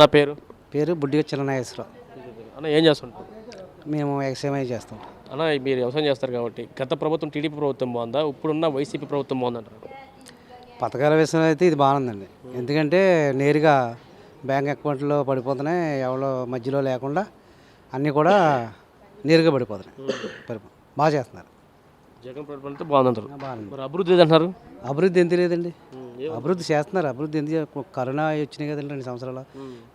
నా పేరు పేరు బుడ్డిగా చిన్ననాగేశ్వరరావు. అన్న ఏం చేస్తుంటారు? మేము ఎక్స్ఎంఐ చేస్తాం. అన్న మీరు వ్యవసాయం చేస్తారు కాబట్టి గత ప్రభుత్వం టీడీపీ ప్రభుత్వం బాగుందా, ఇప్పుడున్న వైసీపీ ప్రభుత్వం బాగుందంటారు? పథకాల విషయం అయితే ఇది బాగుందండి. ఎందుకంటే నేరుగా బ్యాంక్ అకౌంట్లో పడిపోతున్నాయి, ఎవరో మధ్యలో లేకుండా అన్నీ కూడా నేరుగా పడిపోతున్నాయి. బాగా చేస్తున్నారు. జగన్ ప్రభుత్వం బాగుందంటారు. బాగుంది. మరి అభివృద్ధి ఏదంటారు? అభివృద్ధి ఎంత లేదండి, అభివృద్ధి చేస్తున్నారు. అభివృద్ధి ఎందుకు కరోనా వచ్చినాయి కదండి 2 సంవత్సరాలు,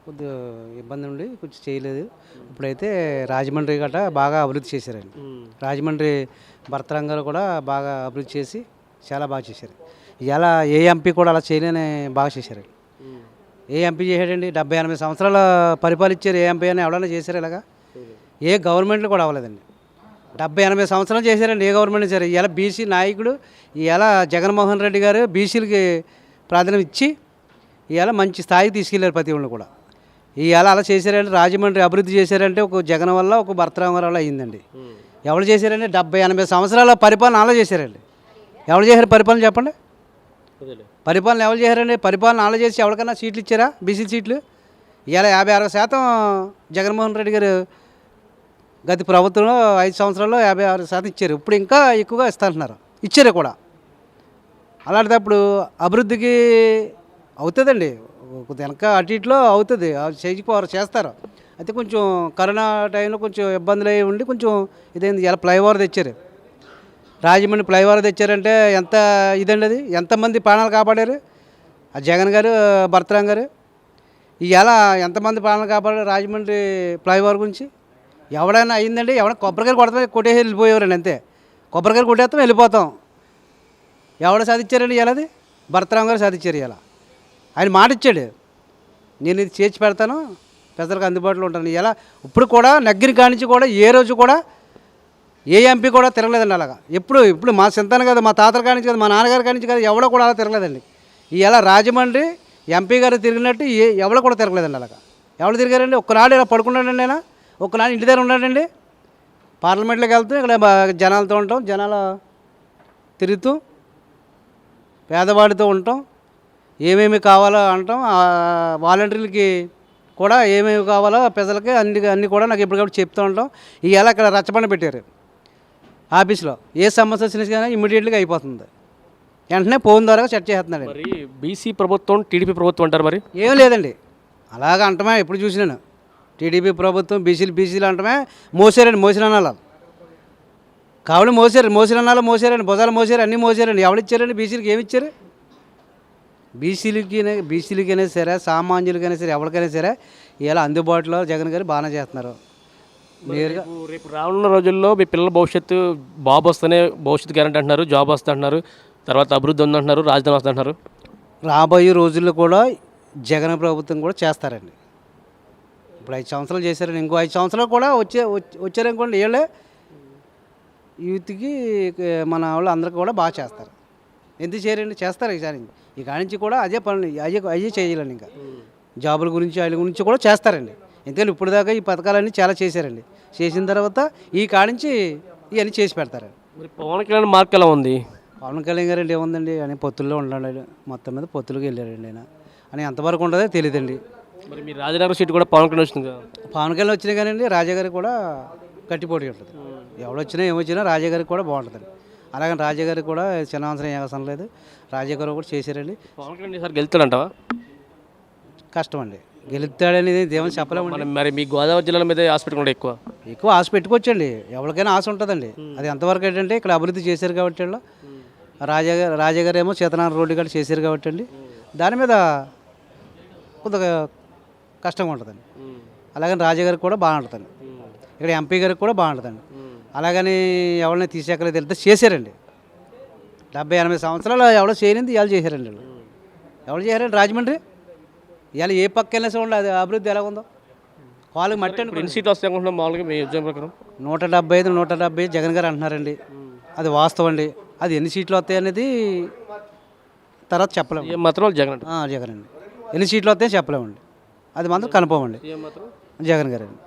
కొద్దిగా ఇబ్బంది ఉండి కొంచెం చేయలేదు. ఇప్పుడైతే రాజమండ్రి గట్రా బాగా అభివృద్ధి చేశారండి. రాజమండ్రి భర్తరంగాలు కూడా బాగా అభివృద్ధి చేసి చాలా బాగా చేశారు. ఇలా ఏ ఎంపీ కూడా అలా చేయలేని బాగా చేశారండి. ఏ ఎంపీ చేశాడండి? 70-80 సంవత్సరాల పరిపాలించారు. ఏ ఎంపీ అని ఎవరైనా చేశారు ఇలాగా? ఏ గవర్నమెంట్లు కూడా అవ్వలేదండి. 70-80 సంవత్సరాలు చేశారండి ఏ గవర్నమెంట్ సరే. ఇలా బీసీ నాయకుడు ఇలా జగన్మోహన్ రెడ్డి గారు బీసీలకి ప్రాధాన్యం ఇచ్చి ఇలా మంచి స్థాయికి తీసుకెళ్లారు ప్రతి ఒళ్ళు కూడా. ఇలా అలా చేశారంటే రాజమండ్రి అభివృద్ధి చేశారంటే ఒక జగన్ వల్ల ఒక భర్తరామ వల్ల అయ్యిందండి. ఎవరు చేశారండి? 70-80 సంవత్సరాల పరిపాలన అలా చేశారండి. ఎవరు చేశారు పరిపాలన చెప్పండి? పరిపాలన ఎవరు చేశారండి? పరిపాలన అలా చేసి ఎవరికైనా సీట్లు ఇచ్చారా? బీసీ సీట్లు ఇలా 50-60% జగన్మోహన్ రెడ్డి గారు గత ప్రభుత్వంలో 5 సంవత్సరాల్లో 56% ఇచ్చారు. ఇప్పుడు ఇంకా ఎక్కువగా ఇస్తాంటున్నారు, ఇచ్చారు కూడా. అలాంటప్పుడు అభివృద్ధికి అవుతుందండి, వెనక అటు ఇట్లో అవుతుంది, చేస్తారు. అయితే కొంచెం కరోనా టైంలో కొంచెం ఇబ్బందులు అయి ఉండి కొంచెం ఇదైంది. ఇలా ఫ్లైఓవర్ తెచ్చారు, రాజమండ్రి ఫ్లైఓవర్ తెచ్చారంటే ఎంత ఇదండి, అది ఎంతమంది ప్రాణాలు కాపాడారు ఆ జగన్ గారు భర్తరాం గారు. ఇవాళ ఎంతమంది ప్రాణాలు కాపాడారు రాజమండ్రి ఫ్లైఓవర్ గురించి? ఎవడైనా అయిందండి, ఎవరైనా కొబ్బరికాయలు కొడతాం కొట్టేసి వెళ్ళిపోయేవారండి, అంతే. కొబ్బరికాయలు కొట్టేస్తాం వెళ్ళిపోతాం. ఎవడ సాధించారండి ఇలాది? భర్తరాం గారు సాధించారు. ఇలా ఆయన మాట ఇచ్చాడు, నేను ఇది చేర్చి పెడతాను, ప్రజలకు అందుబాటులో ఉంటాను. ఇలా ఇప్పుడు కూడా నగ్గిరి కానించి కూడా ఏ రోజు కూడా ఏ ఎంపీ కూడా తిరగలేదండి అలాగా. ఇప్పుడు మా చింతన కదా, మా తాతల కానించి కదా, మా నాన్నగారి కానించి కదా, ఎవడో కూడా అలా తిరగలేదండి. ఇలా రాజమండ్రి ఎంపీ గారు తిరిగినట్టు ఎవడో కూడా తిరగలేదండి అలాగా. ఎవరు తిరిగారండి? ఒక్కనాడు ఇలా పడుకున్నాడండి ఆయన, ఒక్కనాడు ఇంటి దగ్గర ఉన్నాడండి. పార్లమెంట్లోకి వెళ్తూ ఇక్కడ జనాలతో ఉంటాం, జనాలు తిరుగుతూ పేదవాడితో ఉంటాం, ఏమేమి కావాలో అంటాం. వాలంటీర్లకి కూడా ఏమేమి కావాలో ప్రజలకి అన్నీ కూడా నాకు ఎప్పటికప్పుడు చెప్తూ ఉంటాం. ఇవాళ ఇక్కడ రచ్చబండ పెట్టారు ఆఫీస్లో. ఏ సమస్య వచ్చినా కానీ ఇమ్మీడియట్గా అయిపోతుంది, వెంటనే ఫోన్ ద్వారా సెట్ చేస్తున్నాడు. మరి బీసీ ప్రభుత్వం టీడీపీ ప్రభుత్వం అంటారు మరి? ఏం లేదండి, అలాగ అంటమే. ఎప్పుడు చూసినాను టీడీపీ ప్రభుత్వం బీసీలు అంటమే. మోసారు అనాలి, కావులు మోసారు అనాలి, మోసారండి, భుజాలు మోసారు, అన్నీ మోసారండి. ఎవరిచ్చారండి బీసీలకి? ఏమి ఇచ్చారు? బీసీలకైనా సరే, సామాన్యులకైనా సరే, ఎవరికైనా సరే ఇలా అందుబాటులో జగన్ గారు బాగానే చేస్తున్నారు. నేరుగా రేపు రానున్న రోజుల్లో మీ పిల్లల భవిష్యత్తు బాబు వస్తేనే భవిష్యత్తు గ్యారెంటీ అంటున్నారు, జాబ్ వస్తుంది అంటున్నారు, తర్వాత అభివృద్ధి ఉందంటున్నారు, రాజధాని వస్తుంది అంటున్నారు. రాబోయే రోజుల్లో కూడా జగన్ ప్రభుత్వం కూడా చేస్తారండి. ఇప్పుడు 5 సంవత్సరాలు చేశారండి, ఇంకో 5 సంవత్సరాలు కూడా వచ్చారనుకోండి, వీళ్ళే యూత్కి మన వాళ్ళు అందరికీ కూడా బాగా చేస్తారు. ఎందుకు చేయరండి? చేస్తారు. ఈసారి ఈ కానించి కూడా అదే పనులు అయ్యే చేయాలండి. ఇంకా జాబుల గురించి వాటి గురించి కూడా చేస్తారండి. ఎందుకంటే ఇప్పుడు దాకా ఈ పథకాలన్నీ చాలా చేశారండి. చేసిన తర్వాత ఈ కానించి ఇవన్నీ చేసి పెడతారండి. మరి పవన్ కళ్యాణ్ మార్క్ ఎలా ఉంది? పవన్ కళ్యాణ్ గారు అంటే ఏముందండి, అని పొత్తుల్లో ఉండండి, మొత్తం మీద పొత్తులకు వెళ్ళారండి ఆయన. అని ఎంతవరకు ఉంటుందో తెలియదండి. మరి మీ రాజనగర్ సీట్ కూడా పవన్ కళ్యాణ్ వచ్చింది కదా? పవన్ కళ్యాణ్ వచ్చినా కానీ రాజాగారికి కూడా గట్టిపోటీ ఉంటుంది. ఎవడొచ్చినా ఏమొచ్చినా రాజాగారికి కూడా బాగుంటుందండి. అలాగని రాజాగారికి కూడా చిన్న అవసరం ఏ అవసరం లేదు, రాజాగారు కూడా చేశారండి. పవన్ కళ్యాణ్ ఈసారి గెలుస్తాడంటావా? కష్టం అండి, గెలుస్తాడనేది దేవుని చెప్పలేమండి. మరి మీ గోదావరి జిల్లాల మీద ఆశ పెట్టుకుంటే ఎక్కువ ఆశ పెట్టుకోవచ్చండి, ఎవరికైనా ఆశ ఉంటుందండి. అది ఎంతవరకు ఏంటంటే ఇక్కడ అభివృద్ధి చేశారు కాబట్టి వాళ్ళు రాజాగారు ఏమో సీతనారాయణ రోడ్డు కూడా చేశారు కాబట్టి అండి, దాని మీద కొద్దిగా కష్టంగా ఉంటుందండి. అలాగని రాజాగారికి కూడా బాగుంటుందండి, ఇక్కడ ఎంపీ గారికి కూడా బాగుంటుందండి. అలాగని ఎవరిని తీసేకలేదు వెళ్తే చేశారండి. 70-80 సంవత్సరాలు ఎవరో చేయనింది ఇవాళ చేశారండి. వాళ్ళు ఎవరు చేశారండి? రాజమండ్రి ఇవాళ ఏ పక్క వెళ్ళినా చూడండి అది అభివృద్ధి ఎలా ఉందో. వాళ్ళకి మట్టండి. ఎన్ని సీట్లు వస్తాయి అనుకుంటున్నాం మామూలుగా మీ ఉద్యోగం ప్రకారం? 175 జగన్ గారు అంటున్నారండి. అది వాస్తవం అండి. అది ఎన్ని సీట్లు వస్తాయి అనేది తర్వాత చెప్పలేము. మాత్రం జగన్ జగన్ అండి. ఎన్ని సీట్లు వస్తాయో చెప్పలేమండి, అది మాత్రం కన్ఫర్మ్ అండి. జగన్ గారు అండి.